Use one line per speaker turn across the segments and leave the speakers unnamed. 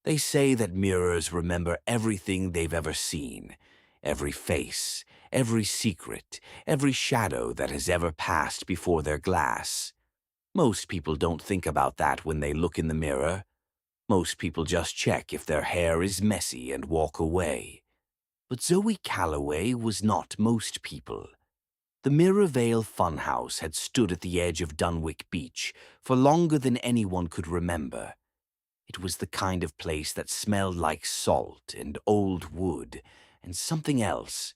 They say that mirrors remember everything they've ever seen, every face, every secret, every shadow that has ever passed before their glass. Most people don't think about that when they look in the mirror. Most people just check if their hair is messy and walk away. But Zoe Calloway was not most people. The Mirrorvale Funhouse had stood at the edge of Dunwich Beach for longer than anyone could remember. It was the kind of place that smelled like salt and old wood and something else,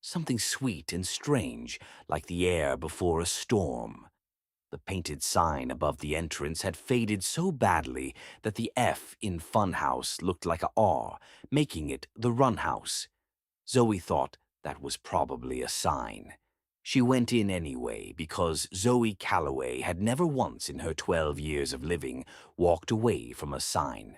something sweet and strange, like the air before a storm. The painted sign above the entrance had faded so badly that the F in Funhouse looked like a R, making it the Run House. Zoe thought that was probably a sign. She went in anyway because Zoe Calloway had never once in her 12 years of living walked away from a sign.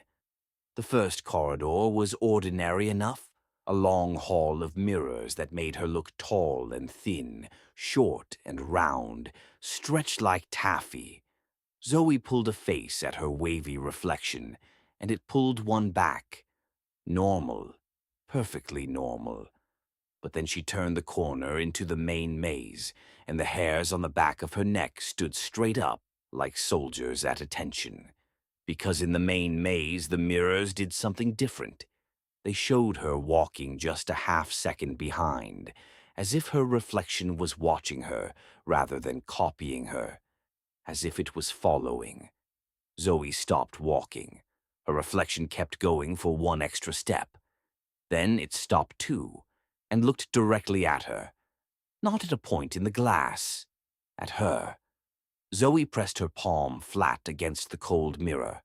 The first corridor was ordinary enough, a long hall of mirrors that made her look tall and thin, short and round, stretched like taffy. Zoe pulled a face at her wavy reflection, and it pulled one back. Normal, perfectly normal. But then she turned the corner into the main maze, and the hairs on the back of her neck stood straight up like soldiers at attention. Because in the main maze the mirrors did something different. They showed her walking just a half-second behind, as if her reflection was watching her rather than copying her, as if it was following. Zoe stopped walking. Her reflection kept going for one extra step. Then it stopped too, and looked directly at her. Not at a point in the glass. At her. Zoe pressed her palm flat against the cold mirror.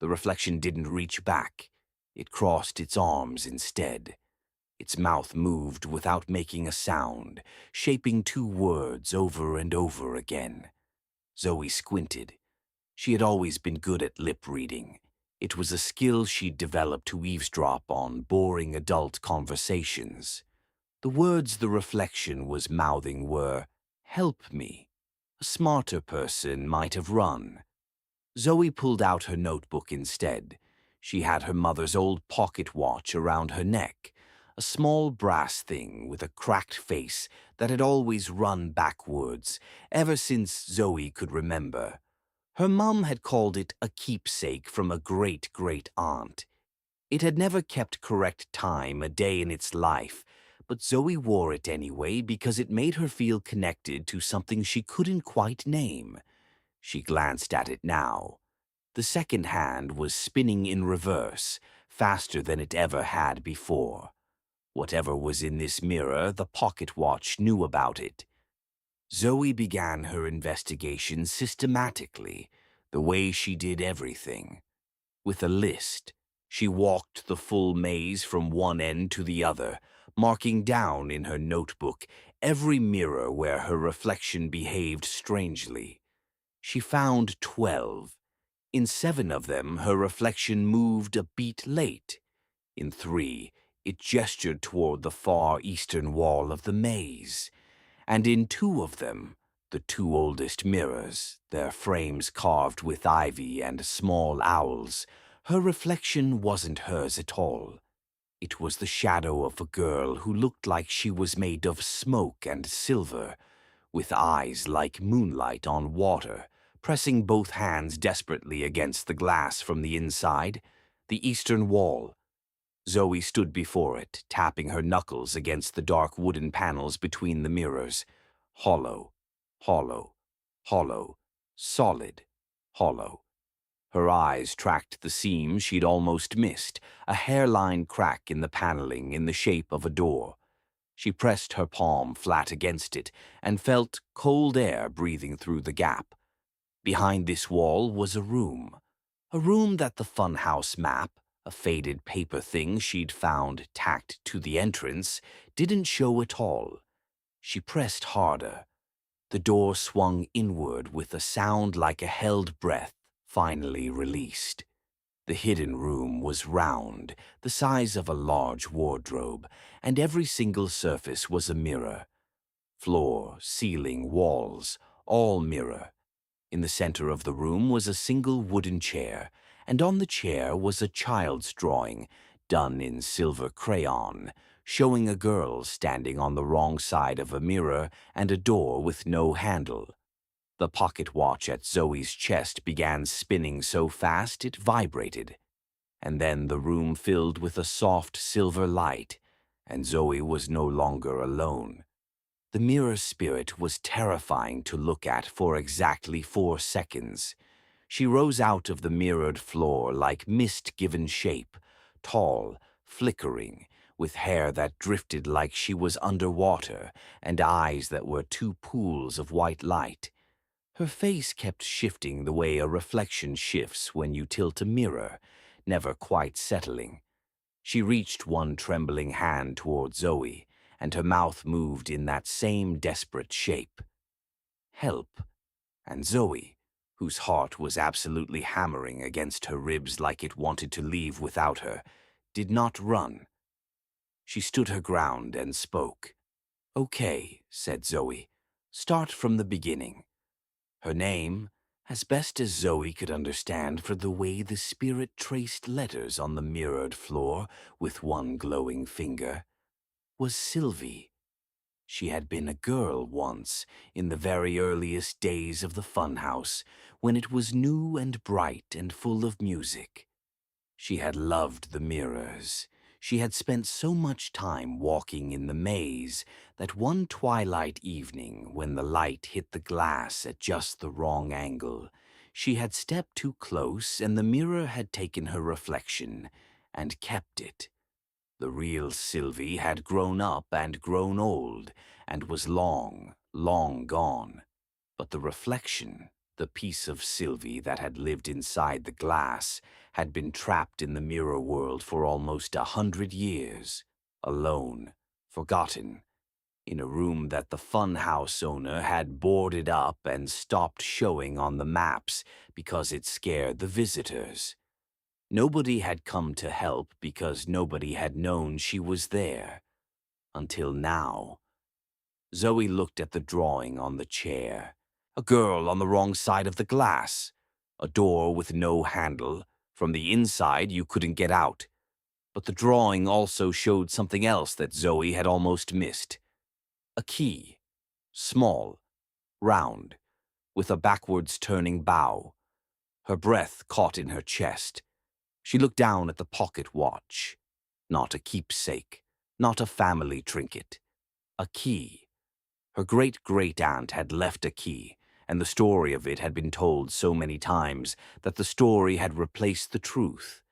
The reflection didn't reach back. It crossed its arms instead. Its mouth moved without making a sound, shaping two words over and over again. Zoe squinted. She had always been good at lip reading. It was a skill she'd developed to eavesdrop on boring adult conversations. The words the reflection was mouthing were, "Help me." A smarter person might have run. Zoe pulled out her notebook instead. She had her mother's old pocket watch around her neck, a small brass thing with a cracked face that had always run backwards, ever since Zoe could remember. Her mum had called it a keepsake from a great-great-aunt. It had never kept correct time a day in its life, but Zoe wore it anyway because it made her feel connected to something she couldn't quite name. She glanced at it now. The second hand was spinning in reverse, faster than it ever had before. Whatever was in this mirror, the pocket watch knew about it. Zoe began her investigation systematically, the way she did everything. With a list, she walked the full maze from one end to the other, marking down in her notebook every mirror where her reflection behaved strangely. She found 12. In 7 of them, her reflection moved a beat late. In 3, it gestured toward the far eastern wall of the maze. And in 2 of them, the 2 oldest mirrors, their frames carved with ivy and small owls, her reflection wasn't hers at all. It was the shadow of a girl who looked like she was made of smoke and silver, with eyes like moonlight on water, pressing both hands desperately against the glass from the inside, the eastern wall. Zoe stood before it, tapping her knuckles against the dark wooden panels between the mirrors. Hollow, hollow, hollow, solid, hollow. Her eyes tracked the seam she'd almost missed, a hairline crack in the paneling in the shape of a door. She pressed her palm flat against it and felt cold air breathing through the gap. Behind this wall was a room that the funhouse map, a faded paper thing she'd found tacked to the entrance, didn't show at all. She pressed harder. The door swung inward with a sound like a held breath finally released. The hidden room was round, the size of a large wardrobe, and every single surface was a mirror. Floor, ceiling, walls, all mirror. In the center of the room was a single wooden chair, and on the chair was a child's drawing, done in silver crayon, showing a girl standing on the wrong side of a mirror and a door with no handle. The pocket watch at Zoe's chest began spinning so fast it vibrated, and then the room filled with a soft silver light, and Zoe was no longer alone. The mirror spirit was terrifying to look at for exactly 4 seconds. She rose out of the mirrored floor like mist given shape, tall, flickering, with hair that drifted like she was underwater and eyes that were 2 pools of white light. Her face kept shifting the way a reflection shifts when you tilt a mirror, never quite settling. She reached one trembling hand toward Zoe, and her mouth moved in that same desperate shape. Help. And Zoe, whose heart was absolutely hammering against her ribs like it wanted to leave without her, did not run. She stood her ground and spoke. "Okay," said Zoe. "Start from the beginning." Her name, as best as Zoe could understand for the way the spirit traced letters on the mirrored floor with one glowing finger, was Sylvie. She had been a girl once, in the very earliest days of the funhouse, when it was new and bright and full of music. She had loved the mirrors. She had spent so much time walking in the maze that one twilight evening, when the light hit the glass at just the wrong angle, she had stepped too close and the mirror had taken her reflection and kept it. The real Sylvie had grown up and grown old and was long, long gone. But the reflection, the piece of Sylvie that had lived inside the glass, had been trapped in the mirror world for almost 100 years, alone, forgotten, in a room that the funhouse owner had boarded up and stopped showing on the maps because it scared the visitors. Nobody had come to help because nobody had known she was there. Until now. Zoe looked at the drawing on the chair. A girl on the wrong side of the glass. A door with no handle. From the inside, you couldn't get out. But the drawing also showed something else that Zoe had almost missed. A key. Small. Round. With a backwards turning bow. Her breath caught in her chest. She looked down at the pocket watch. Not a keepsake. Not a family trinket. A key. Her great-great-aunt had left a key, and the story of it had been told so many times that the story had replaced the truth,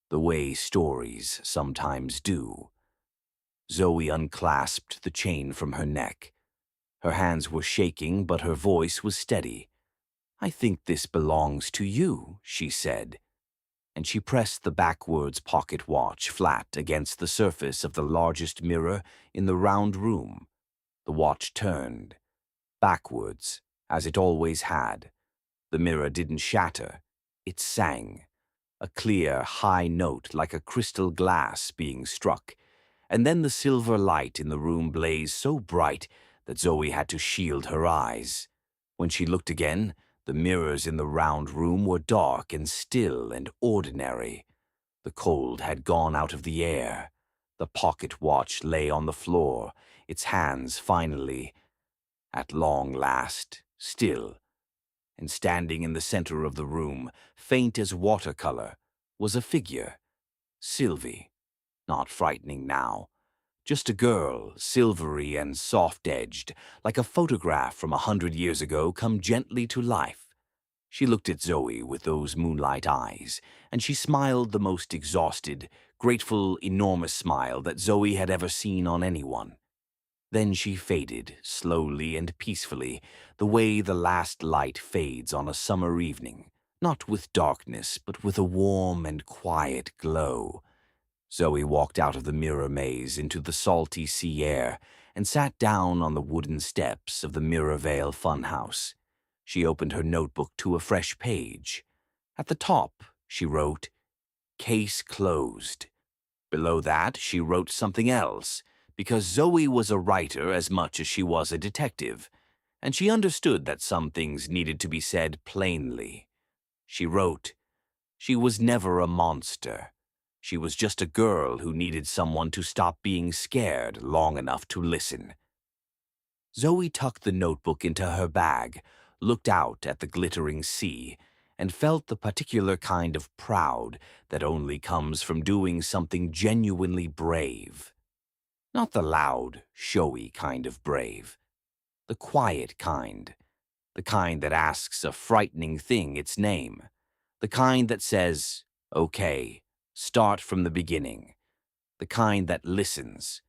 the way stories sometimes do. Zoe unclasped the chain from her neck. Her hands were shaking, but her voice was steady. "I think this belongs to you," she said. And she pressed the backwards pocket watch flat against the surface of the largest mirror in the round room. The watch turned, backwards, as it always had. The mirror didn't shatter. It sang, a clear, high note like a crystal glass being struck, and then the silver light in the room blazed so bright that Zoe had to shield her eyes. When she looked again, the mirrors in the round room were dark and still and ordinary. The cold had gone out of the air. The pocket watch lay on the floor, its hands finally, at long last, still. And standing in the center of the room, faint as watercolor, was a figure. Sylvie. Not frightening now. Just a girl, silvery and soft-edged, like a photograph from 100 years ago come gently to life. She looked at Zoe with those moonlight eyes, and she smiled the most exhausted, grateful, enormous smile that Zoe had ever seen on anyone. Then she faded, slowly and peacefully, the way the last light fades on a summer evening, not with darkness, but with a warm and quiet glow. Zoe walked out of the mirror maze into the salty sea air and sat down on the wooden steps of the Mirrorvale Funhouse. She opened her notebook to a fresh page. At the top, she wrote, "Case closed." Below that, she wrote something else, because Zoe was a writer as much as she was a detective, and she understood that some things needed to be said plainly. She wrote, She was never a monster. She was just a girl who needed someone to stop being scared long enough to listen. Zoe tucked the notebook into her bag, looked out at the glittering sea, and felt the particular kind of proud that only comes from doing something genuinely brave. Not the loud, showy kind of brave. The quiet kind. The kind that asks a frightening thing its name. The kind that says, "Okay, start from the beginning." The kind that listens,